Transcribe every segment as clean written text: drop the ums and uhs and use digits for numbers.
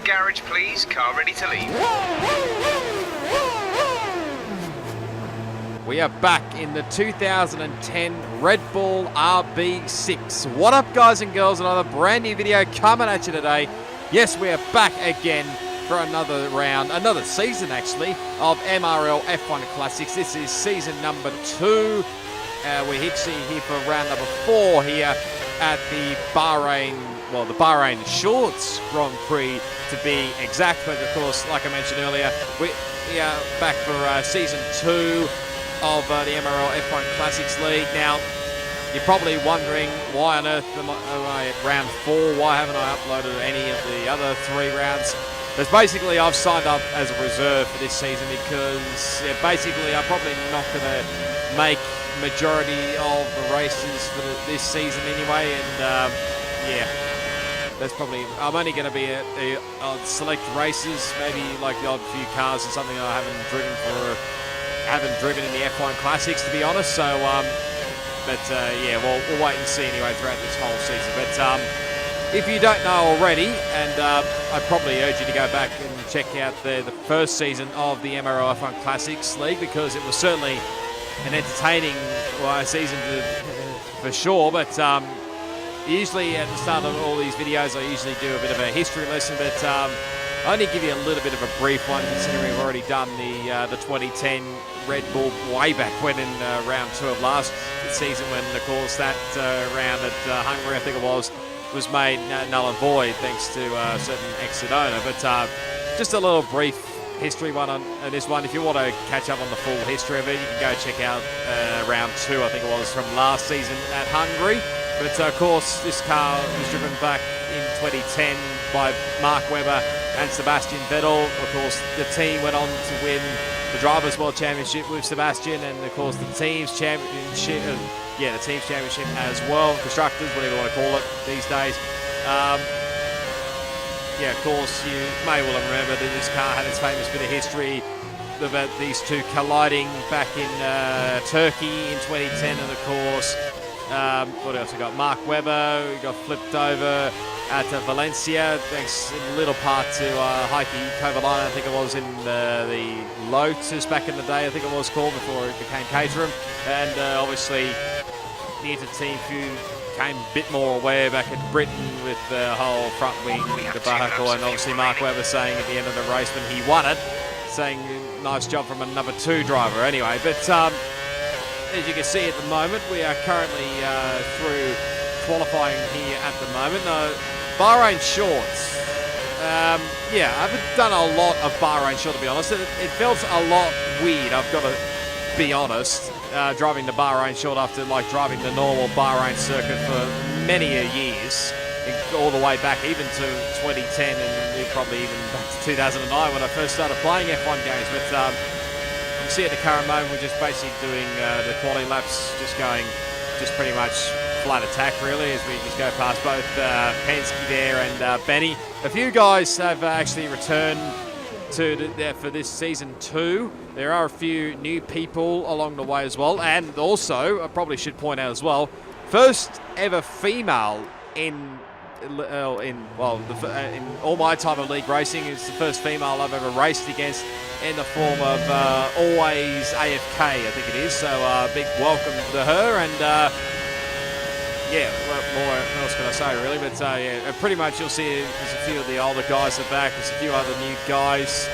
garage, please. Car ready to leave. We are back in the 2010 Red Bull RB6. What up, guys and girls? Another brand new video coming at you today. Yes, we are back again for another round, another season actually, of MRL F1 Classics. This is season number 2. We're actually here for round number 4 here at the Bahrain, well, the Bahrain Shorts Grand Prix to be exact. But of course, like I mentioned earlier, we are back for season 2 of the MRL F1 Classics League. Now, you're probably wondering why on earth am I at round 4? Why haven't I uploaded any of the other 3 rounds? Because basically I've signed up as a reserve for this season because basically I'm probably not going to make majority of the races for this season anyway, and yeah, that's probably, I'm only going to be on select races, maybe like the odd few cars or something I haven't driven in the F1 Classics, to be honest. So yeah, we'll wait and see anyway throughout this whole season. But if you don't know already, and I'd probably urge you to go back and check out the first season of the MRL F1 Classics League, because it was certainly an entertaining season for sure. But usually at the start of all these videos, I usually do a bit of a history lesson, but I only give you a little bit of a brief one, considering we've already done the 2010 Red Bull way back when in round 2 of last season, when of course that round at Hungary, I think it was made null and void thanks to certain exit owner. But just a little brief history one on this one. If you want to catch up on the full history of it, you can go check out round 2, I think it was, from last season at Hungary. But of course, this car was driven back in 2010 by Mark Webber and Sebastian Vettel. Of course, the team went on to win the Drivers' World Championship with Sebastian, and of course the Team's Championship, the Team's Championship as well, Constructors, whatever you want to call it these days. Yeah, of course, you may well remember that this car had its famous bit of history about these two colliding back in Turkey in 2010, and of course, what else we got? Mark Webber, we got flipped over at Valencia, thanks in little part to Heikki Kovalainen, I think it was, in the Lotus back in the day, I think it was called, before it became Caterham. And obviously the Inter-team feud came a bit more aware back in Britain with the whole front wing debacle, and obviously Mark Webber saying at the end of the race when he won it, saying nice job from a number 2 driver anyway. But as you can see at the moment, we are currently through qualifying here at the moment. Bahrain Shorts. Yeah, I haven't done a lot of Bahrain Short, to be honest. It felt a lot weird, I've got to be honest, driving the Bahrain Short after like driving the normal Bahrain circuit for many years, all the way back even to 2010, and probably even back to 2009 when I first started playing F1 games. But you see at the current moment we're just basically doing the quality laps, just pretty much flat attack really, as we just go past both Penske there and Benny. A few guys have actually returned for this season 2. There are a few new people along the way as well, and also I probably should point out as well, first ever female in all my time of league racing. It's the first female I've ever raced against in the form of Always AFK, I think it is. So big welcome to her, and yeah, what else can I say really? But yeah, pretty much you'll see there's a few of the older guys are back. There's a few other new guys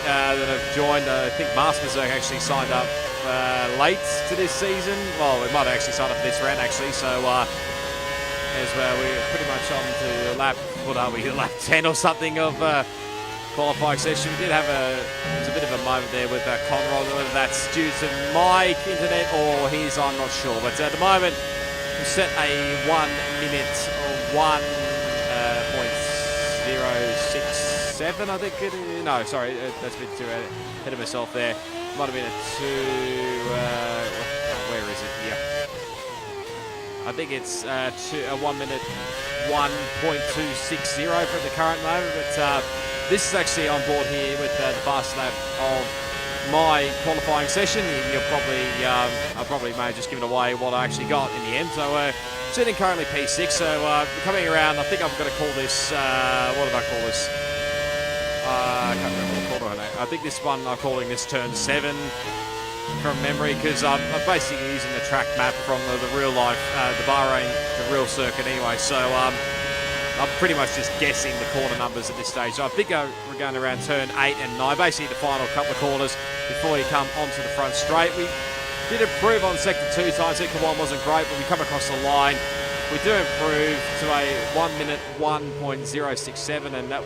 that have joined. I think Masterbezerk actually signed up late to this season. Well, we might have actually signed up for this round actually. So as well, we're pretty much on to lap 10 or something of qualifying session. We did have there's a bit of a moment there with Conrad, whether that's due to my internet or his, I'm not sure. But at the moment, we set a 1 minute or 1.067, I think it is. No, sorry, that's a bit too ahead of myself there. Might have been a 2, where is it? Yeah. I think it's a 1 minute 1.260 for the current moment, but this is actually on board here with the fast lap of my qualifying session. You'll probably, I probably may have just given away what I actually got in the end. So sitting currently P6, so coming around, I think I'm going to call this, what did I call this? I can't remember what corner I think this one I'm calling this turn 7 from memory because I'm basically using the track map from the real life, the Bahrain, the real circuit anyway. So I'm pretty much just guessing the corner numbers at this stage. So I think we're going around turn 8 and 9, basically the final couple of corners before you come onto the front straight. We did improve on sector 2 time. Sector 1 wasn't great, but we come across the line. We do improve to a 1 minute 1.067, and that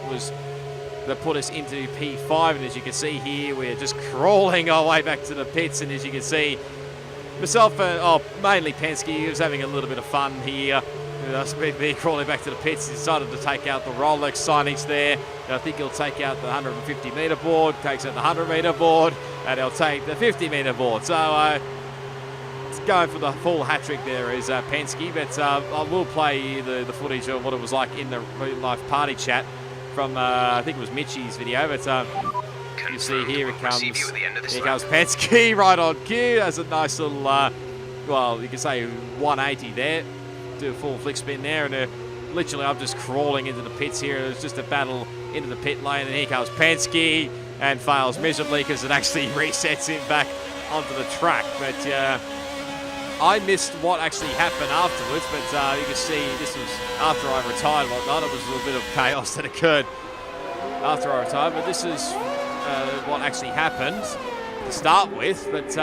put us into P5. And as you can see here, we're just crawling our way back to the pits. And as you can see, myself, mainly Penske, was having a little bit of fun here. Me crawling back to the pits. He decided to take out the Rolex signage there. And I think he'll take out the 150 metre board, takes out the 100 metre board, and he'll take the 50 metre board. So it's going for the full hat trick there is Penske. But I will play the footage of what it was like in the real life party chat from I think it was Mitchie's video. But you see here it comes. Here comes Penske right on cue. That's a nice little, well, you can say 180 there. Do a full flick spin there, and literally I'm just crawling into the pits here. It's just a battle into the pit lane, and here comes Penske and fails miserably because it actually resets him back onto the track. But I missed what actually happened afterwards, but you can see this was after I retired and whatnot. It was a little bit of chaos that occurred after I retired, but this is what actually happened to start with. But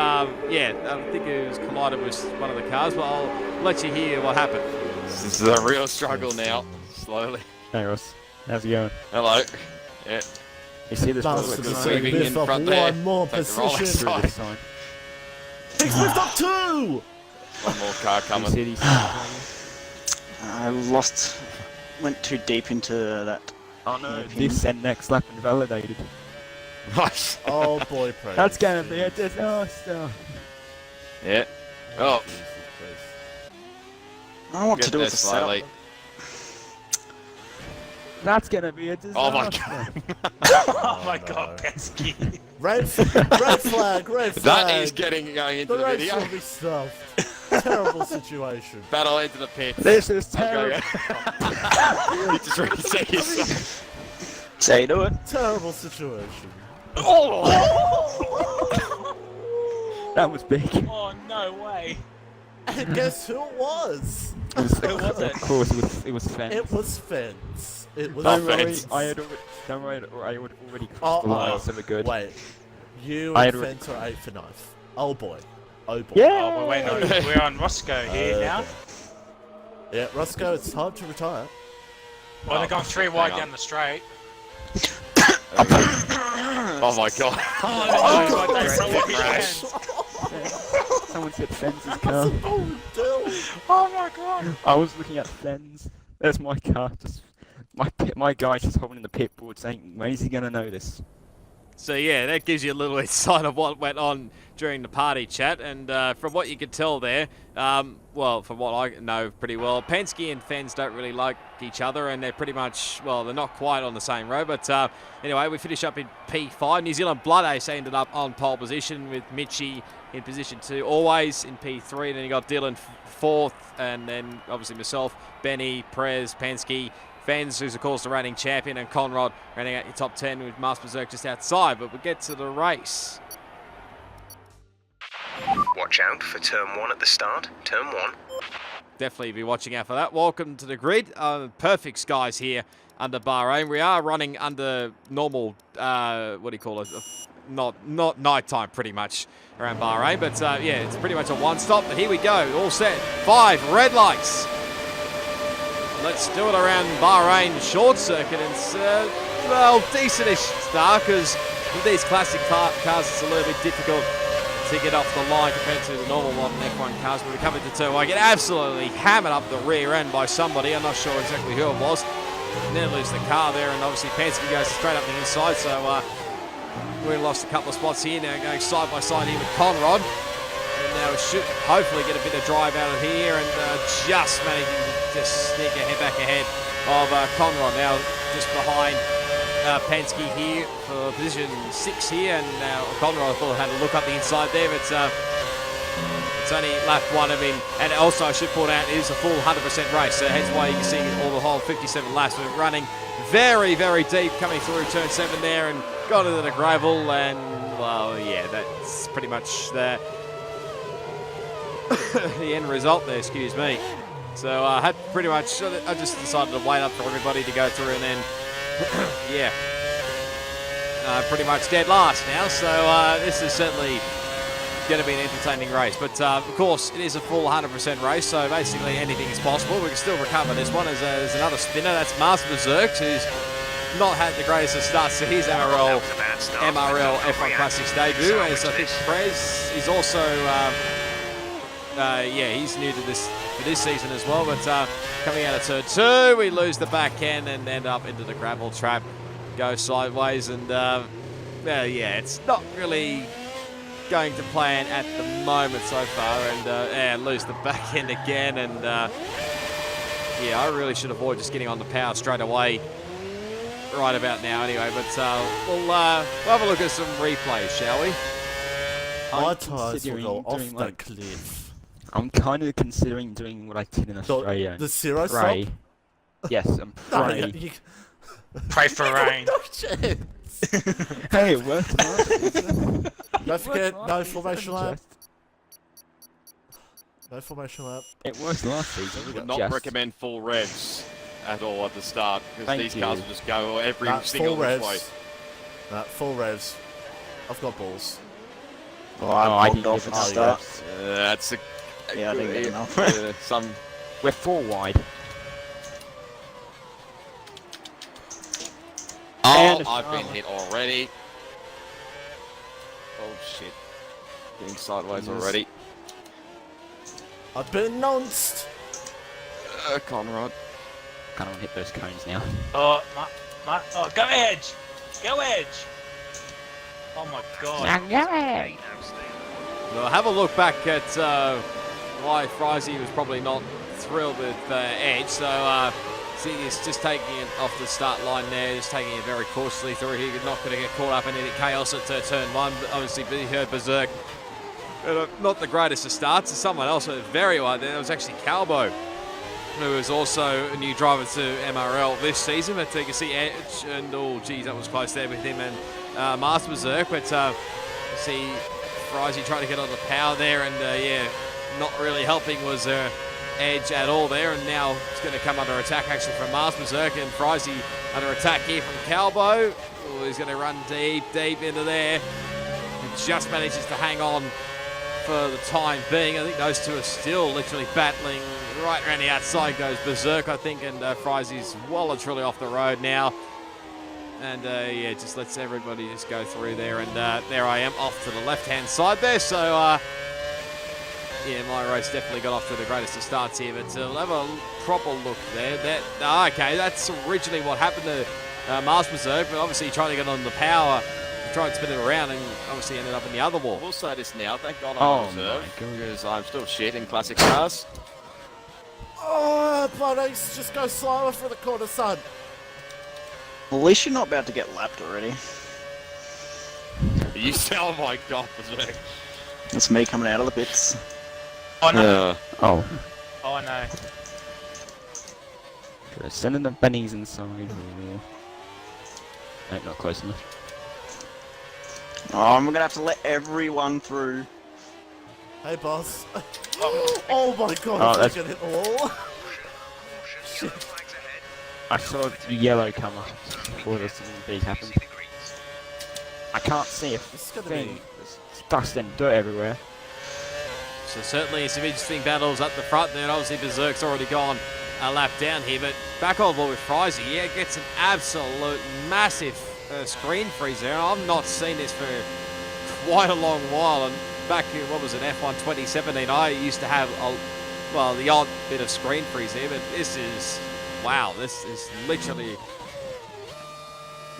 yeah, I think it was collided with one of the cars, but I'll let you hear what happened. This is a real struggle now, slowly. Hey Ross, how's it going? Hello. Yeah. You see this weaving in front there. One more Take the Rolex position. side. He's moved up 2! One more car coming. I went too deep into that. Oh no, this and next lap invalidated. Nice. Oh boy, praise. That's gonna be a disaster. Yeah. Oh. I don't know what to do with the slowly. setup. That's gonna be a disaster. Oh my god. Oh my god, Penske. Red flag, red flag. That is going into the race video. will be stuffed. Terrible situation. Battle into the pits. This is terrible. You just reset yourself. That's how you do it. Terrible situation. That was big. Oh, no way. And guess who it was? Who was it? Of course, it was Fence. It was Fence. It was Don't worry, Fence. I had already crossed the line, so we're good. Wait, you I and had Fence are 8 for 9. Oh boy. Oh boy. Yeah. Oh, we're waiting on, we're on Roscoe here now. Yeah, Roscoe, it's time to retire. Well, they're going 3 wide down the straight. Oh my god. Oh, God, that's so Crash. Someone said Fence's car. Oh my god. I was looking at Fence. There's my car. Just my guy just holding the pit board saying, when is he gonna notice? So yeah, that gives you a little insight of what went on during the party chat, and from what you could tell there, well, from what I know pretty well, Penske and Fens don't really like each other, and they're pretty much, well, they're not quite on the same road, but anyway, we finish up in P5. New Zealand Bloodace ended up on pole position with Mitchie in position 2, always in P3, and then you got Dylan 4th, and then obviously myself, Benny, Prez, Penske, Fens, who's of course the reigning champion, and Conrad running out your top 10 with Masterbezerk just outside. But we get to the race. Watch out for turn 1 at the start. Turn 1. Definitely be watching out for that. Welcome to the grid. Perfect skies here under Bahrain. We are running under normal, what do you call it? Not nighttime pretty much around Bahrain. But yeah, it's pretty much a one-stop. But here we go. All set. 5 red lights. Let's do it around Bahrain short circuit. And it's, well, decentish start because with these classic cars, it's a little bit difficult to get off the line compared to the normal modern F1 cars. But we come into turn 1, I get absolutely hammered up the rear end by somebody. I'm not sure exactly who it was. And then lose the car there, and obviously Penske goes straight up the inside. So we lost a couple of spots here. Now going side by side here with Conrad. And now we should hopefully get a bit of drive out of here, and just managing to just sneak back ahead of Conrad. Now just behind Penske here for position 6 here, and now Conrad, I thought, had a look up the inside there, but it's only lap 1 of him. And also I should point out it is a full 100% race, so hence why you can see all the whole 57 laps. We're running very, very deep coming through turn 7 there and got into the gravel. And, well, yeah, that's pretty much the end result there, excuse me. So I had pretty much, I just decided to wait up for everybody to go through and then, yeah, pretty much dead last now. So this is certainly going to be an entertaining race. But of course, it is a full 100% race, so basically anything is possible. We can still recover this one. There's another spinner, that's Masterbezerk, who's not had the greatest of starts to his MRL F1 Classics debut. As I think Prez is also, yeah, he's new to this season as well. But coming out of turn 2, we lose the back end and end up into the gravel trap, go sideways, and yeah, it's not really going to plan at the moment so far, and yeah, lose the back end again. And yeah, I really should avoid just getting on the power straight away right about now anyway. But we'll have a look at some replays, shall we? My tyres will go off doing the like- cliff. I'm kind of considering doing what I did in Australia. The zero Pray. stop? Yes, I'm No, praying. Pray for rain. No chance. Hey, it worked. Don't forget, no formation lap. No formation lap. It worked last season. Would not Just- recommend full revs at all at the start, because Thank these you. cars will just go every Nah, single full which way. revs. Nah, full revs. I've got balls. Oh, Oh, I I popped didn't off give at the it start. That's a Yeah, I didn't get enough. some. We're 4 wide. Oh, And- I've been hit already. Oh shit! Getting sideways already. I've been announced. Conrad. Can't hit those cones now. Oh, oh, go Edge! Go Edge! Oh my god. We'll have a look back at why Frizy was probably not thrilled with Edge. So see, he's just taking it off the start line there, just taking it very cautiously through here. Not going to get caught up in any chaos at turn 1. Obviously, we heard Berserk. Not the greatest of starts. Someone else went very wide there. It was actually Calbo, who is also a new driver to MRL this season. But you can see Edge, and oh geez, that was close there with him and Masterbezerk. But you see Frizy trying to get on the power there, and yeah, not really helping was Edge at all there. And now it's going to come under attack actually from Masterbezerk, and Frizy under attack here from Calbo. Oh, he's going to run deep into there. He just manages to hang on for the time being. I think those two are still literally battling. Right around the outside goes Berserk, I think, and Frizy's well and truly off the road now. And yeah, just lets everybody just go through there. And there I am off to the left-hand side there. So yeah, my race definitely got off to the greatest of starts here. But we'll have a proper look there. Okay, that's originally what happened to Masterbezerk, but obviously trying to get on the power, tried to spin it around, and obviously ended up in the other wall. I will say this now, thank God Oh I'm on reserve, my God. because I'm still shit in classic cars. Oh, Bloodace, just go slower for the corner, son. Well, at least you're not about to get lapped already. You say, oh my God, Berserk. It's me coming out of the pits. Oh no. Oh. Oh no. Sending the bunnies inside. Nope, not close enough. Oh, I'm gonna have to let everyone through. Hey, boss. Oh my god, Oh, I'm that's- gonna hit the wall. I saw the yellow come up before this big happened. I can't see a This is gonna thing. be... There's dust and dirt everywhere. So certainly some interesting battles up the front there. Obviously Berserk's already gone a lap down here, but back on board with Frizy. Yeah, gets an absolute massive screen freeze there. I've not seen this for quite a long while. And back in, what was it, F1 2017, I used to have, the odd bit of screen freeze here, but this is, wow, this is literally,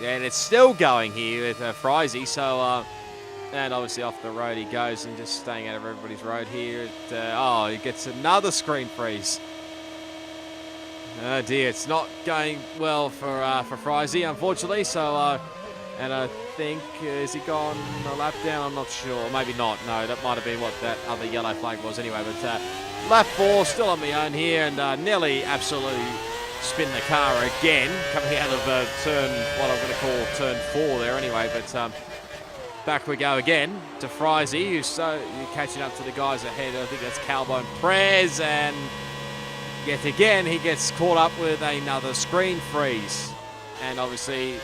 yeah, and it's still going here with Frizy. So, and obviously off the road he goes and just staying out of everybody's road here. Oh, he gets another screen freeze. Oh dear, it's not going well for Frizy, unfortunately. So, and I think, has he gone a lap down? I'm not sure. Maybe not. No, that might have been what that other yellow flag was anyway. But lap 4, still on my own here, and nearly absolutely spin the car again, coming out of turn, what I'm going to call turn 4 there anyway, but back we go again to Frizy, who's catching up to the guys ahead. I think that's Calbo and Prez, and yet again he gets caught up with another screen freeze, and obviously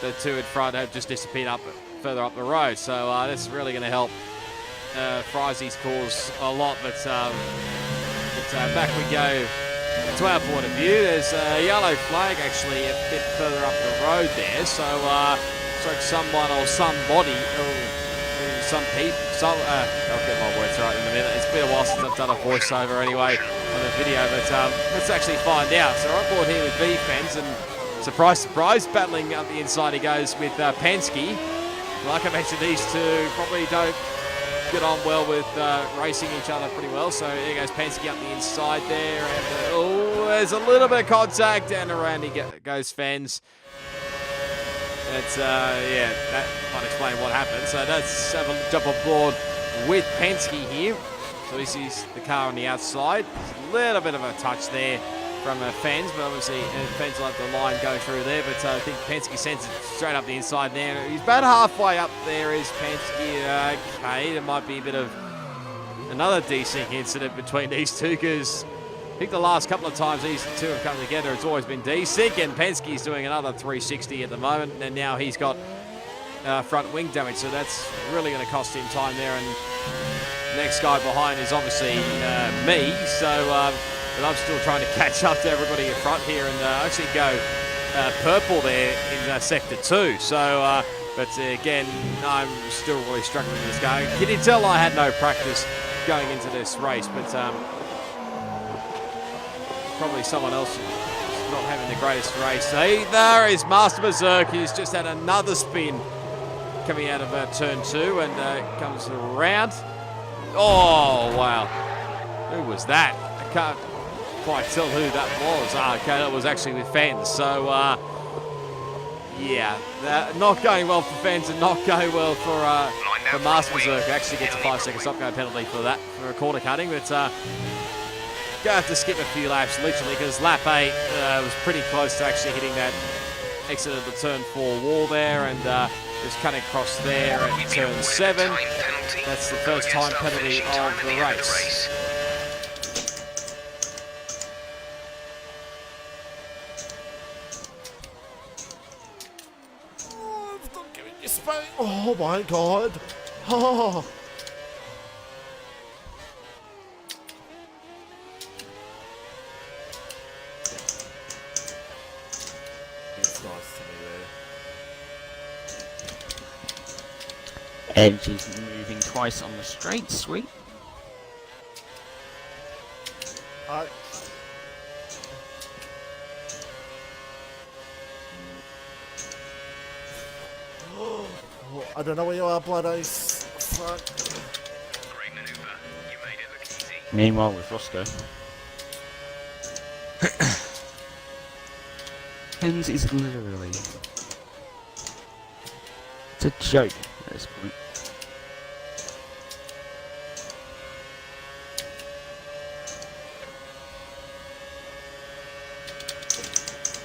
the two in front have just disappeared further up the road, so this is really going to help Frizy's cause a lot, but back we go to our point of view. There's a yellow flag actually a bit further up the road there, so looks like someone or somebody, or some people, I'll get my words right in a minute. It's been a while since I've done a voiceover anyway on the video, but let's actually find out. So we're on board here with V-Fens, and surprise, surprise, battling up the inside he goes with Penske. Like I mentioned, these two probably don't get on well with racing each other pretty well. So here goes Penske up the inside there, and oh, there's a little bit of contact, and around he goes Fens. That's yeah, that might explain what happened. So let's have a jump on board with Penske here. So he sees the car on the outside. There's a little bit of a touch there from Fens, but obviously Fens will have the line go through there, but I think Penske sends it straight up the inside there. He's about halfway up there is Penske. Okay, there might be a bit of another desync incident between these two, because I think the last couple of times these two have come together, it's always been desync, and Penske's doing another 360 at the moment, and now he's got front wing damage, so that's really going to cost him time there, and the next guy behind is obviously me, so but I'm still trying to catch up to everybody in front here, and actually go purple there in sector 2. So, but again, I'm still really struggling with this guy. Can you tell I had no practice going into this race? But probably someone else is not having the greatest race. So there is Masterbezerk, who's just had another spin coming out of turn 2, and comes around. Oh wow, who was that? I can't quite tell who that was. Okay, that was actually with Fens. So, yeah, not going well for Fens, and not going well for Masterbezerk. Actually gets a 5-second stop-go penalty for that, for a corner cutting. But gonna have to skip a few laps, literally, because lap 8 was pretty close to actually hitting that exit of the turn 4 wall there, and just cutting across there at turn 7. That's the first time penalty of the race. Oh my god. Oh. It's nice to me there. Edge is moving twice on the straight, sweet. I don't know where you are, Bloodace. Fuck. Great maneuver. You made it look easy. Meanwhile, with Roscoe. Fens is literally... It's a joke at this point.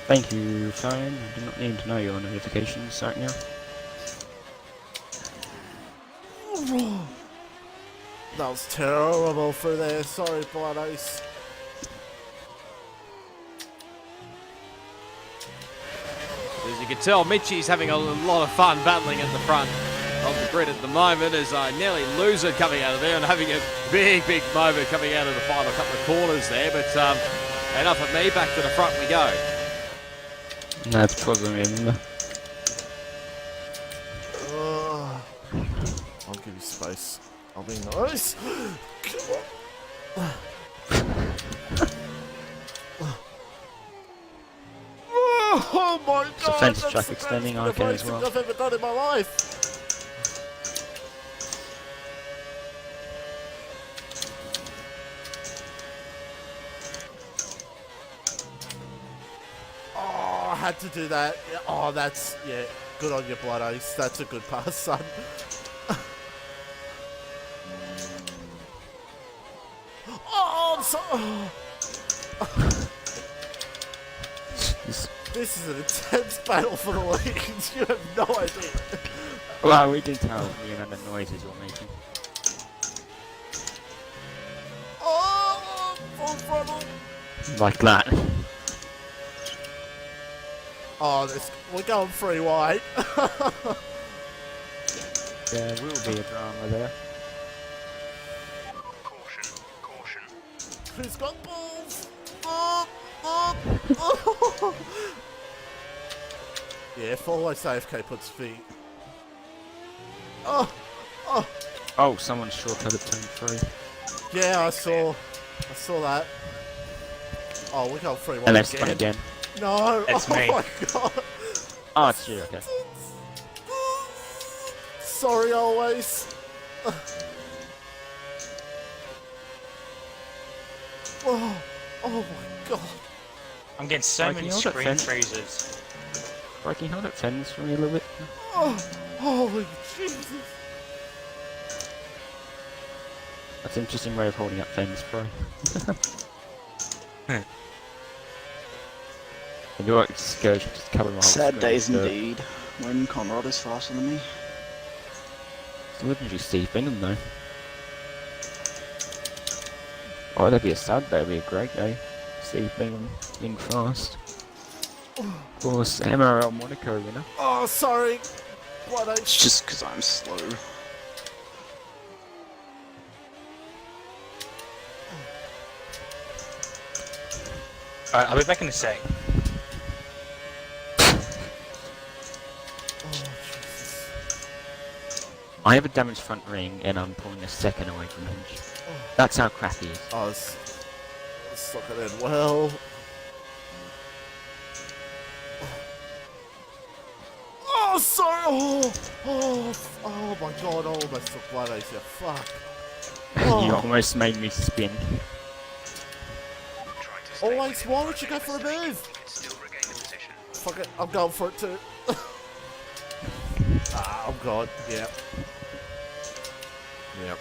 Thank you, phone. I do not need to know your notifications right now. That was terrible for there. Sorry, Bloodace. As you can tell, Mitchie's having a lot of fun battling at the front of the grid at the moment, as I nearly lose it coming out of there, and having a big moment coming out of the final couple of corners there. But enough of me, back to the front we go. That's probably remember. I'll give you space. I'll be nice. Come on. Oh my god! It's a fence that's track the extending best arcade as racing well. I've ever done in my life. Oh, I had to do that. Oh, that's, yeah, good on you, Bloodace. That's a good pass, son. Oh, I'm so... This is an intense battle for the leads. You have no idea. Well, we can tell me and the noises you're making. Oh, full throttle. Like that. Oh, we're going 3 wide. There will be a drama there. Caution, caution. Who's got balls? Oh, oh, oh. Yeah, follow AFK puts feet. Oh, oh. Oh, someone shortcutted turn 3. Yeah, I saw that. Oh, we got 3 And wide they've spun again. No, That's oh me. my god. Oh, it's you, okay. Sorry, always. Oh, oh my god. I'm getting so Like, many you know that screen fence? freezes. Right, can you hold up fence for me a little bit? Oh, holy Jesus. That's an interesting way of holding up fence, bro. And you're just go just cover my whole Sad screen days with dirt. indeed, when Conrad is faster than me. It's literally Steve Bingham though. Oh, that'd be a sad day, that'd be a great day. Steve Bingham being fast. Of course, MRL Monaco winner. Oh, sorry. What It's just because I'm slow. Alright, I'll be back in a sec. I have a damaged front ring and I'm pulling a second away from him. That's how crappy he is. Oh, let's look at it well. Oh, sorry. Oh my god. I almost took blood ace here. Fuck. You Oh. almost made me spin. Try to stay Always, within why would you go target for a mistake. move? You can still regain the position. Fuck it. I'm going for it too. Ah, I'm gone. Yep. Yep.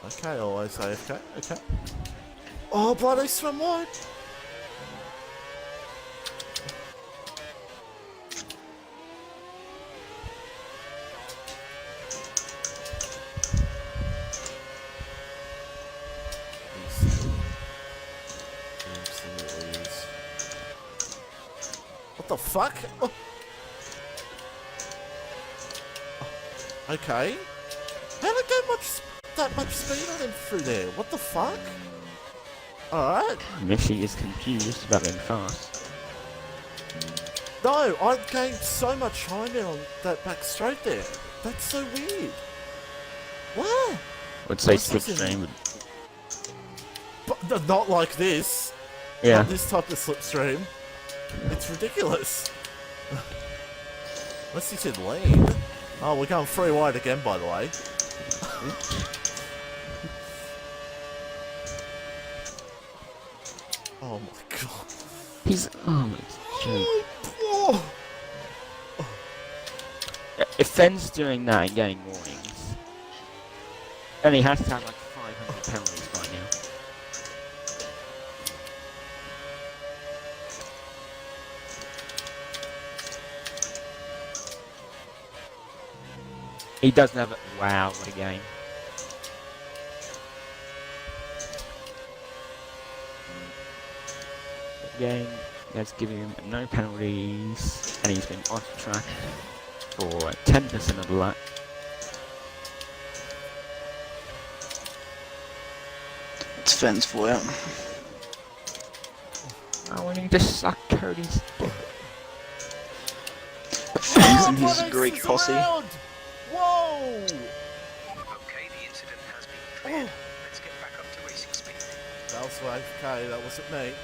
Okay, always AFK. Okay. Oh, bloody swim wide. Absolutely is. What the fuck? Oh. Okay. How did I get that much speed on him through there? What the fuck? Alright. Missy is confused about being fast. No, I gained so much time in on that back straight there. That's so weird. What? I'd say What's this in- slipstream. But not like this. Yeah. Not this type of slipstream. It's ridiculous. Unless you said lean. Oh, we're going 3 wide again, by the way. Oh my god. He's it's a joke. Oh. If Fenn's doing that and getting warnings, then he has to have like 500 penalties by now. He doesn't have it. Wow, what a game. Game, let's give him no penalties, and he's been off track for 10% of the lap. It's Fenn's for you. I want him to suck Cody's dick. Fenn's in Oh, his Bloodace Greek is posse. around. Whoa! Okay, the incident has been cleared. Let's get back up to racing speed. That was okay, that wasn't me.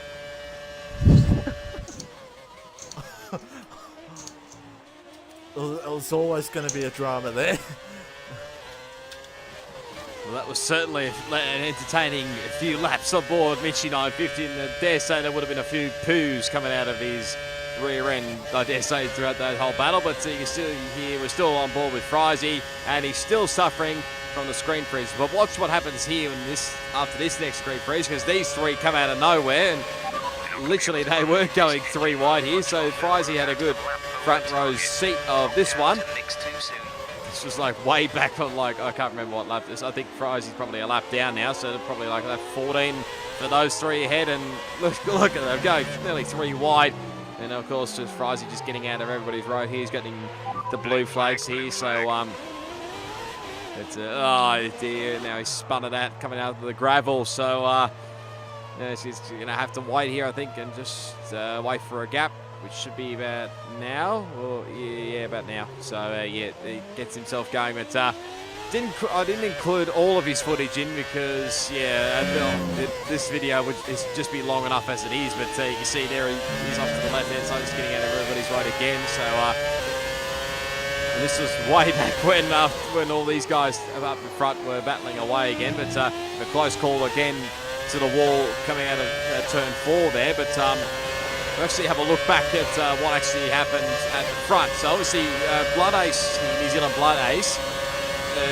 There was always going to be a drama there. Well, that was certainly an entertaining few laps on board Mitchie 950, and I dare say there would have been a few poos coming out of his rear end, I dare say, throughout that whole battle. But you can still hear we're still on board with Frizy, and he's still suffering from the screen freeze. But watch what happens here after this next screen freeze, because these three come out of nowhere, and literally they weren't going 3 wide here. So Frizy had a good front row seat of this one. This was like way back from, like, I can't remember what lap this. I think Frizy's probably a lap down now, so probably like lap 14 for those three ahead. And look at them going nearly 3 wide. And of course, just Frizy just getting out of everybody's row here. He's getting the blue flags here. So it's oh dear. Now he's spun it out coming out of the gravel. So yeah, she's gonna have to wait here, I think, and just wait for a gap, which should be about now, or yeah, about now. So yeah, he gets himself going, but I didn't include all of his footage in because this video would just be long enough as it is. But you can see there he's off to the left hand side, just getting out of everybody's right again. So and this was way back when all these guys up in front were battling away again. But a close call again to the wall coming out of turn 4 there. But we'll actually have a look back at what actually happened at the front. So obviously Bloodace, New Zealand Bloodace,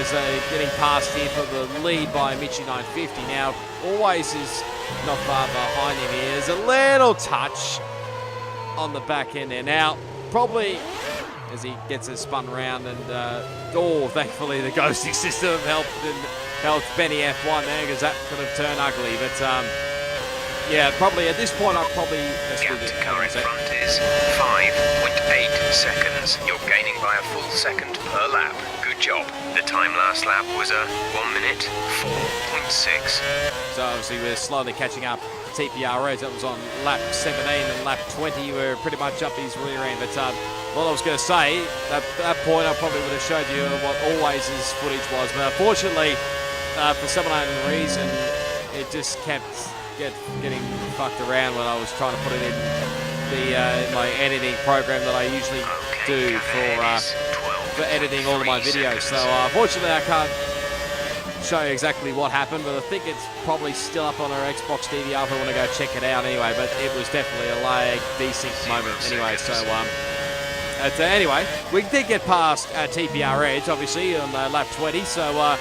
is getting past here for the lead by Michi 950. Now, Always is not far behind him here. There's a little touch on the back end there. Now, probably as he gets it spun round, and thankfully the ghosting system helped Benny F1 there, because that could have turned ugly. But yeah, probably at this point I'd probably Gap to car in front is 5.8 seconds. You're gaining by a full second per lap. Good job. The time last lap was a 1 minute 4.6. So obviously we're slowly catching up. TPRS, that was on lap 17, and lap 20 we're pretty much up his rear end. But what I was going to say, at that point I probably would have showed you what Always' footage was. But unfortunately, for some unknown reason, it just kept getting fucked around when I was trying to put it in my editing program that I usually do for editing all of my videos. So unfortunately I can't show you exactly what happened, but I think it's probably still up on our Xbox DVR if I want to go check it out anyway. But it was definitely a lag desync moment anyway. So anyway, we did get past TPR Edge obviously on lap 20, so we're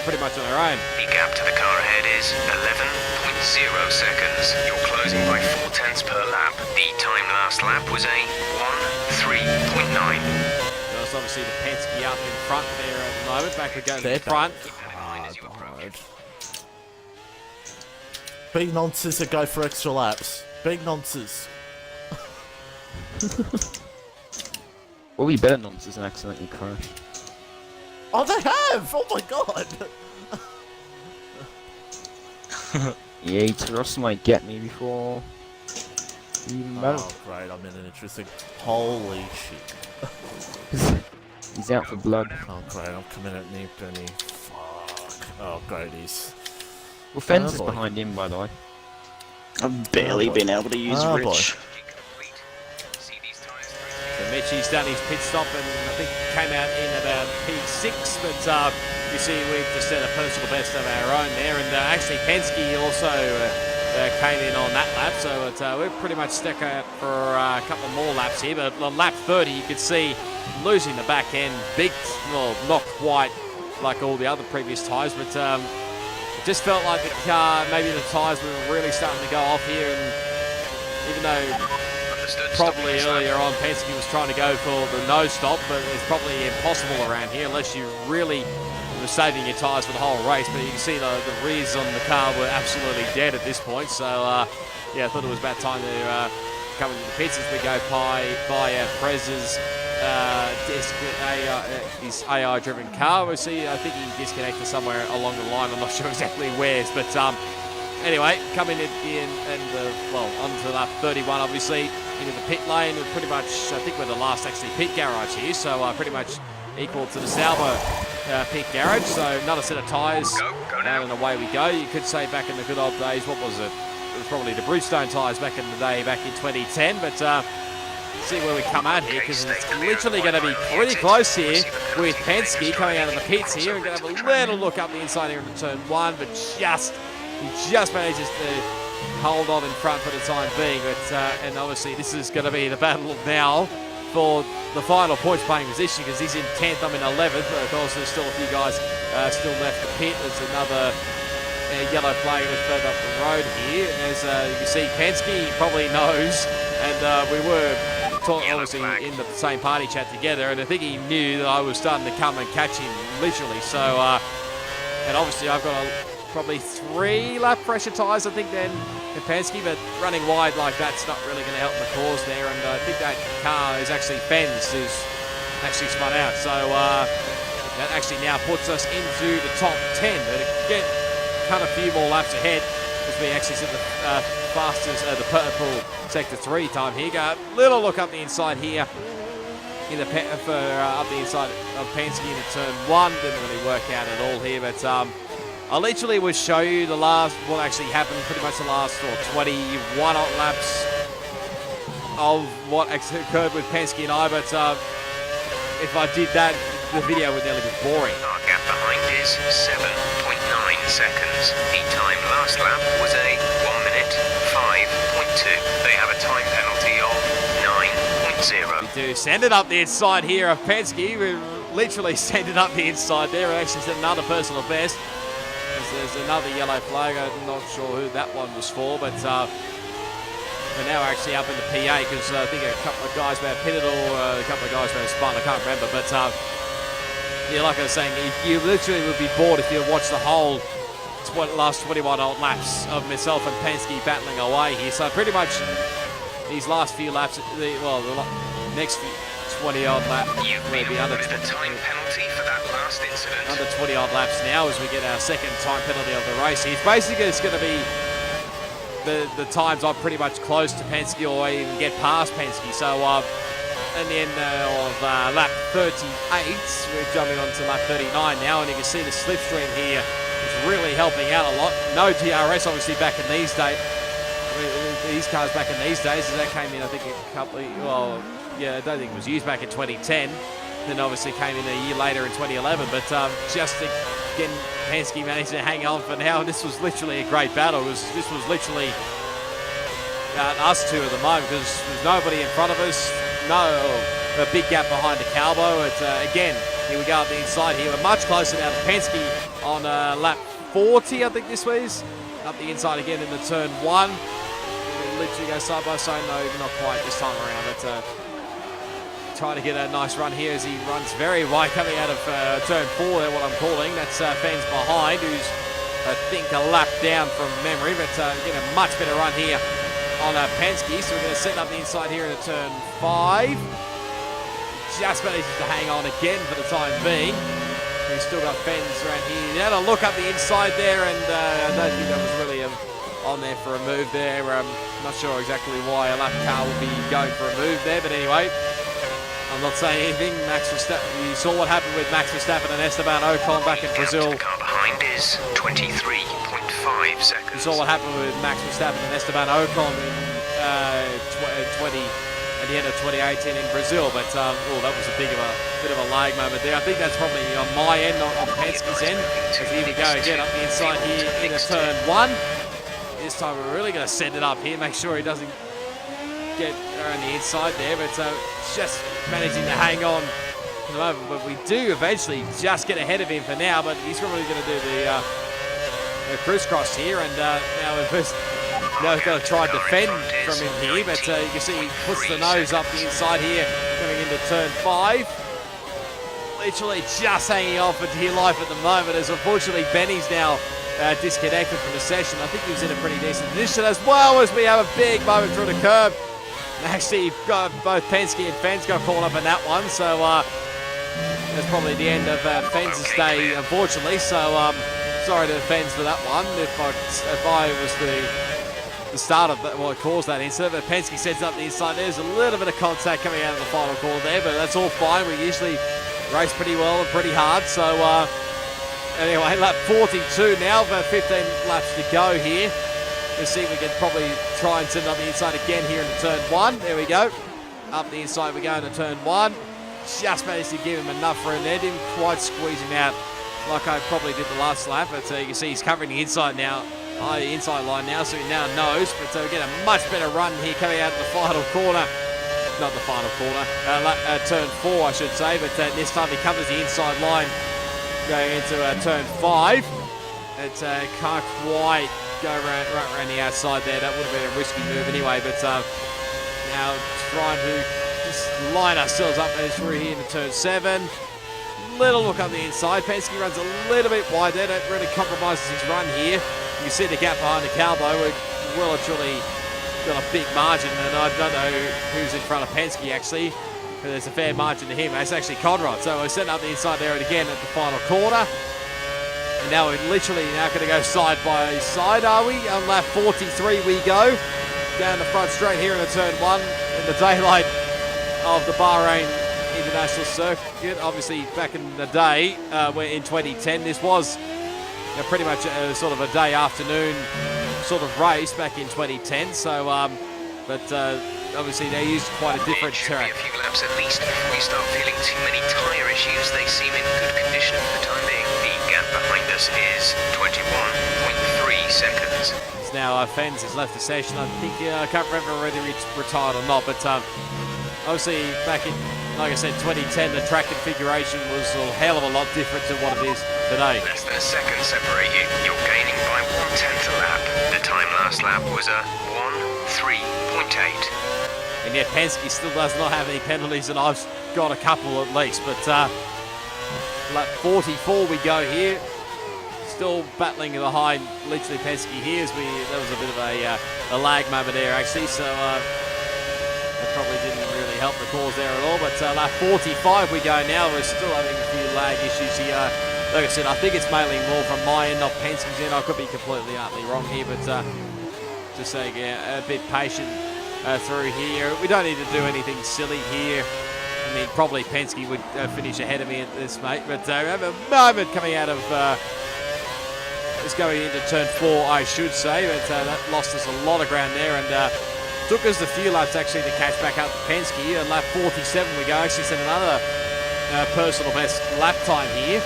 pretty much on our own. The gap to the car ahead is 11.0 seconds. You're closing by 0.4 per lap. The time last lap was a 1:3.9. There's obviously the Penske up in front there at the moment. Back we go to the front. Big nonsense that go for extra laps. Big nonsense. Well, we better nonsense and accidentally crash. Oh, they have! Oh my god! Yeah, Ross might get me before. Oh, great, I'm in an interesting. Holy shit. He's out for blood. Oh, great, I'm coming at Nick Benny. Fuck. Oh, great, he's. Well, Fence is behind him, by the way. I've barely been able to use Rich. So Michi's done his pit stop and I think came out in about P6, but you see we've just set a personal best of our own there, and actually Penske also came in on that lap, so we're pretty much stuck out for a couple more laps here. But on lap 30 you could see losing the back end, well, not quite like all the other previous tyres, but it just felt like the car, maybe the tyres were really starting to go off here, and even though probably earlier on Penske was trying to go for the no stop, but it's probably impossible around here unless you really were saving your tyres for the whole race. But you can see the rears on the car were absolutely dead at this point, so yeah, I thought it was about time to come into the pits as we go by Prez's his AI-driven car. We see, I think he disconnected somewhere along the line. I'm not sure exactly where, but anyway, coming in onto lap 31, obviously into the pit lane. We're pretty much, I think we're the last actually pit garage here, so pretty much equal to the Salvo pit garage. So another set of tyres, and away we go. You could say back in the good old days, what was it? It was probably the Bridgestone tyres back in the day, back in 2010, but see where we come out here, because it's literally going to be pretty close here with Penske coming out of the pits here. We're going to have a little look up the inside here into turn 1, but he just manages to hold on in front for the time being. But and obviously this is going to be the battle now for the final points playing position, because he's in 10th, I'm in 11th. But of course, there's still a few guys still left to pit. There's another yellow flag a bit further up the road here. And as you can see, Penske probably knows, and we were obviously in the same party chat together, and I think he knew that I was starting to come and catch him literally. So, and obviously I've got probably 3 lap pressure tyres, I think, then Penske, but running wide like that's not really going to help the cause there. And I think that car is actually Ben's, who's actually spun out. So that actually now puts us into the top 10. But again, cut a few more laps ahead as we actually sit the fastest, the purple sector 3 time here. Go a little look up the inside here in the up the inside of Penske into turn 1. Didn't really work out at all here, but I literally will show you the last, what actually happened, pretty much the last 21 odd laps of what occurred with Penske and I, but if I did that, the video would nearly be boring. Our gap behind is 7.9 seconds. The time last lap was a 1 minute 5.2. They have a time penalty of 9.0. We do send it up the inside here of Penske. We literally send it up the inside there. We actually set another personal best. There's another yellow flag. I'm not sure who that one was for, but we're now actually up in the PA, because I think a couple of guys may have pitted, or a couple of guys may have spun. I can't remember, but yeah, like I was saying, you literally would be bored if you watched the whole last 21 odd laps of myself and Penske battling away here. So pretty much these last few laps, the next few 20 odd laps, You've been awarded a time penalty for that last incident. under 20 odd laps now as we get our second time penalty of the race. It's basically it's going to be the times I'm pretty much close to Penske, or even get past Penske. So at the end of lap 38, we're jumping on to lap 39 now, and you can see the slipstream here is really helping out a lot. No DRS obviously back in these days. These cars back in these days, as that came in, I think a couple of, well, yeah, I don't think it was used back in 2010. Then obviously came in a year later in 2011. But just again, Penske managed to hang on for now. And this was literally a great battle. This was literally us two at the moment, because there's nobody in front of us. A big gap behind the Calbo. Again, here we go up the inside here. We're much closer now to Penske on lap 40, I think this was. Up the inside again in the turn 1. We literally go side by side. No, not quite this time around. But trying to get a nice run here as he runs very wide coming out of turn 4 there, what I'm calling. That's Fens behind, who's I think a lap down from memory, but getting a much better run here on Penske. So we're going to set up the inside here in turn 5. Just manages to hang on again for the time being. We've still got Fens around here. Now to look up the inside there, and I don't think that was really on there for a move there. Not sure exactly why a lap car will be going for a move there, but anyway, I'm not saying anything. Max Verstappen, you saw what happened with Max Verstappen and Esteban Ocon back in Brazil. The car behind is 23.5 seconds. You saw what happened with Max Verstappen and Esteban Ocon in at the end of 2018 in Brazil, but that was a bit of a lag moment there. I think that's probably on my end, not on Penske's end. So here we go again up the inside here into turn 1. This time we're really going to send it up here, make sure he doesn't get around the inside there, but just managing to hang on for the moment. But we do eventually just get ahead of him for now, but he's probably going to do the cruise cross here, and now he's going to try and defend from him here, but you can see he puts the nose up the inside here, coming into turn 5. Literally just hanging on for dear life at the moment, as unfortunately Benny's now disconnected from the session. I think he was in a pretty decent position, as well as we have a big moment through the curb. And actually, both Penske and Fens got caught up in that one, so that's probably the end of Fens' day, unfortunately. So sorry to Fens for that one. If I was the start of that, well, it caused that incident, but Penske sets up the inside. There's a little bit of contact coming out of the final corner there, but that's all fine. We usually race pretty well and pretty hard. So anyway, lap 42 now, about 15 laps to go here. Let's see if we can probably try and send it up the inside again here into turn 1. There we go. Up the inside we go into turn 1. Just managed to give him enough room there. Didn't quite squeeze him out like I probably did the last lap, but you can see he's covering the inside now, inside line now, so he now knows. But we get a much better run here coming out of the final corner. Not the final corner, turn 4 I should say, but this time he covers the inside line going into turn 5. It can't quite go right around the outside there. That would have been a risky move anyway, but now trying to just line ourselves up as through here into turn 7. Little look up the inside. Penske runs a little bit wide there. Don't really compromises his run here. You can see the gap behind the cowboy. We're well and truly got a big margin, and I don't know who's in front of Penske actually. But there's a fair margin to him. It's actually Conrad. So we're setting up the inside there again at the final corner. And now we're literally now going to go side by side, are we? On lap 43 we go. Down the front straight here in the turn 1 in the daylight of the Bahrain International Circuit. Obviously back in the day, we're in 2010, this was pretty much sort of a day afternoon sort of race back in 2010. So, but obviously they used quite a different track. It should be a few laps at least before you start feeling too many tyre issues. They seem in good condition for the time being. The gap behind us is 21.3 seconds. It's now Fens has left the session. I think I can't remember whether he's retired or not, but obviously back in, like I said, 2010, the track configuration was a hell of a lot different to what it is today. Less than a second separate you. You're gaining by 1/10 a lap. The time last lap was a 1:3.8. And yet Penske still does not have any penalties, and I've got a couple at least. But lap 44 we go here. Still battling behind literally Penske here. That was a bit of a lag moment there actually. So that probably didn't really help the cause there at all. But lap 45 we go now. We're still having a few lag issues here. Like I said, I think it's mainly more from my end, not Penske's end. I could be completely utterly wrong here, but just saying, a bit patient through here. We don't need to do anything silly here. I mean, probably Penske would finish ahead of me at this, mate. But we have a moment coming out of just going into turn 4, I should say. But that lost us a lot of ground there, and took us a few laps actually to catch back up to Penske. And lap 47 we go. Actually set another personal best lap time here.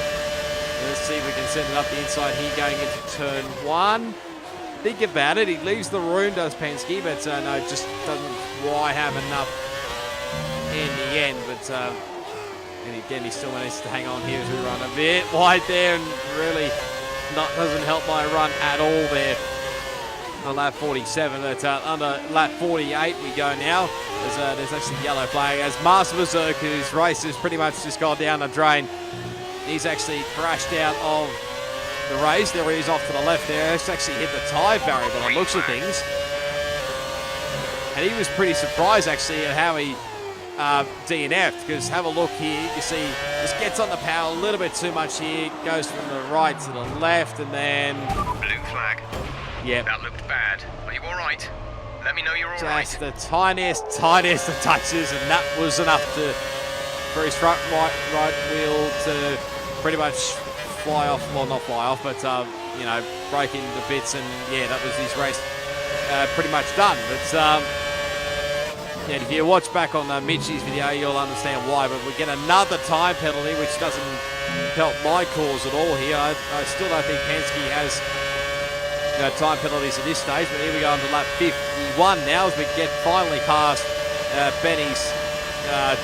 Let's see if we can send it up the inside here going into turn 1. Think about it, he leaves the room, does Penske, but no, just doesn't quite have enough in the end. But and again, he still manages to hang on here as we run a bit wide there, and really doesn't help my run at all there on lap 47. But under lap 48 we go now. There's actually yellow flag as Masterbezerk, whose race has pretty much just gone down the drain. He's actually crashed out of the race. There he is off to the left there. It's actually hit the tyre barrier by the looks of things. And he was pretty surprised actually at how he DNF'd, because have a look here. You see, just gets on the power a little bit too much here. Goes from the right to the left, and then... Blue flag. Yeah. That looked bad. Are you all right? Let me know you're all right. Just the tiniest of touches, and that was enough for his front right wheel to pretty much fly off. Well, not fly off, but you know, break into bits, and yeah, that was his race pretty much done. But yeah, if you watch back on Mitchie's video, you'll understand why. But we get another time penalty, which doesn't help my cause at all here. I still don't think Penske has time penalties at this stage. But here we go on to lap 51 now, as we get finally past Benny's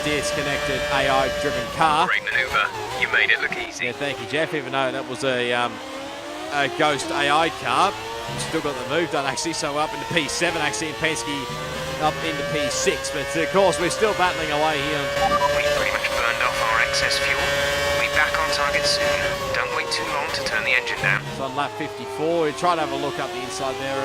disconnected AI-driven car. Great manoeuvre. You made it look easy. Yeah, thank you, Jeff. Even though that was a Ghost AI car, still got the move done actually. So up into P7 actually, and Penske up into P6. But of course, we're still battling away here. We pretty much burned off our excess fuel. We'll be back on target soon. Don't wait too long to turn the engine down. So on lap 54, we try to have a look up the inside there,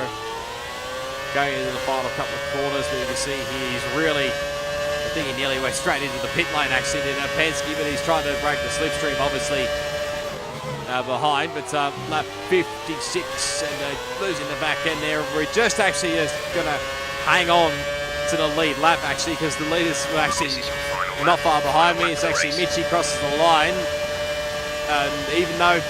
going into the final couple of corners. But you can see he's really, I think he nearly went straight into the pit lane actually, did Penske, but he's trying to break the slipstream obviously behind. But lap 56 and losing the back end there. We're just actually going to hang on to the lead lap actually, because the leaders were actually not far behind me. It's actually Mitchie crosses the line, and even though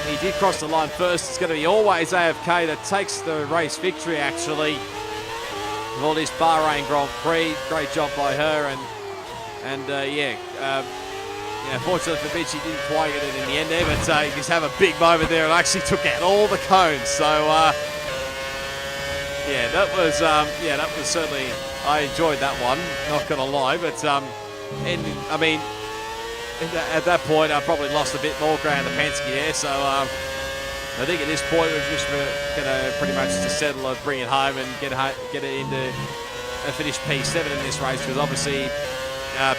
he did cross the line first, it's going to be always AFK that takes the race victory actually of all this Bahrain Grand Prix. Great job by her, and yeah, Yeah, fortunately for Mitch, he didn't quite get it in the end there, but he just have a big moment there and actually took out all the cones. So, yeah, that was certainly, I enjoyed that one, not going to lie. But, I mean, at that point, I probably lost a bit more ground to Penske there. So, I think at this point, we're just going to pretty much just settle and bring it home and get it into a finished P7 in this race, because obviously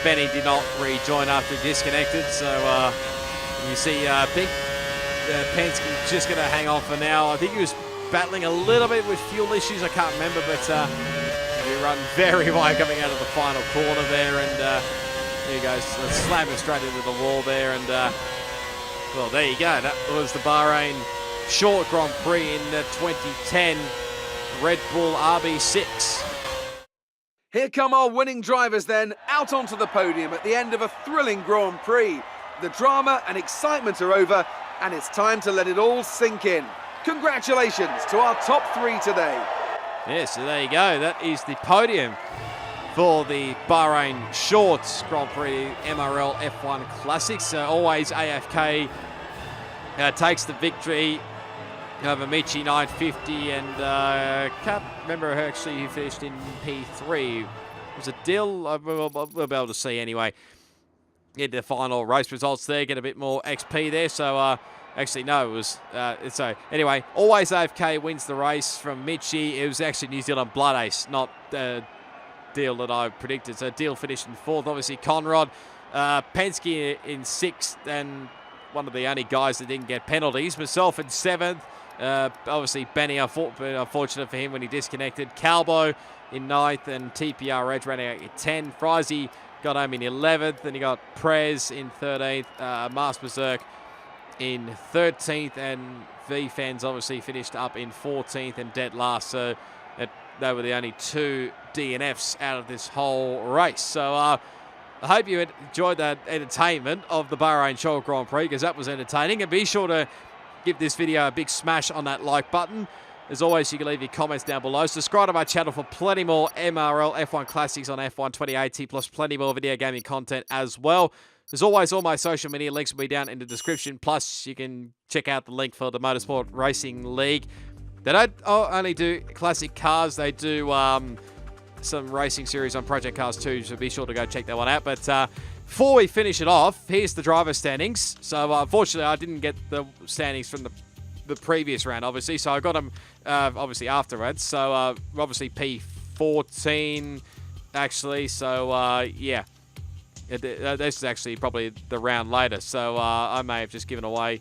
Benny did not rejoin after he disconnected. So you see, I think Penske just going to hang on for now. I think he was battling a little bit with fuel issues. I can't remember, but he run very wide coming out of the final corner there, and there he goes. Let's slam him straight into the wall there, and well, there you go. That was the Bahrain Short Grand Prix in the 2010 Red Bull RB6. Here come our winning drivers then, out onto the podium at the end of a thrilling Grand Prix. The drama and excitement are over, and it's time to let it all sink in. Congratulations to our top three today. Yeah, so there you go. That is the podium for the Bahrain Shorts Grand Prix MRL F1 Classics. Always AFK takes the victory over Michi 950, and can't remember actually who finished in P3. It was a deal, we'll be able to see anyway. Get the final race results there, get a bit more XP there. So actually no, it was so anyway, always AFK wins the race from Michi. It was actually New Zealand Bloodace, not Deal that I predicted. So Deal finished in 4th, obviously Conrad, Penske in 6th, and one of the only guys that didn't get penalties. Myself in 7th. Obviously, Benny, unfortunate for him when he disconnected. Calbo in 9th, and TPR Reg running out in 10th. Frizy got home in 11th, and he got Prez in 13th. Masterbezerk in 13th, and V-Fans obviously finished up in 14th and dead last. So they were the only 2 DNFs out of this whole race. So I hope you enjoyed that entertainment of the Bahrain Short Grand Prix, because that was entertaining. And be sure to give this video a big smash on that like button. As always, you can leave your comments down below. Subscribe to my channel for plenty more MRL F1 Classics on F1 2080, plus plenty more video gaming content as well. As always, all my social media links will be down in the description. Plus, you can check out the link for the Motorsport Racing League. They don't only do classic cars. They do some racing series on Project Cars too, so be sure to go check that one out. But before we finish it off, here's the driver standings. So unfortunately, I didn't get the standings from the previous round, obviously. So I got them obviously afterwards. So obviously P14 actually. So yeah, this is actually probably the round later. So I may have just given away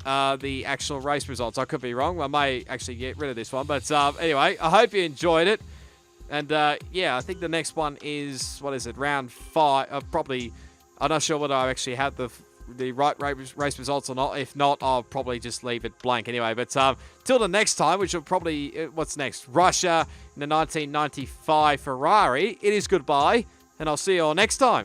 the actual race results. I could be wrong. I may actually get rid of this one. But anyway, I hope you enjoyed it. And yeah, I think the next one is, what is it, round 5. Probably, I'm not sure whether I actually have the right race results or not. If not, I'll probably just leave it blank anyway. But till the next time, which will probably, what's next? Russia in the 1995 Ferrari. It is goodbye, and I'll see you all next time.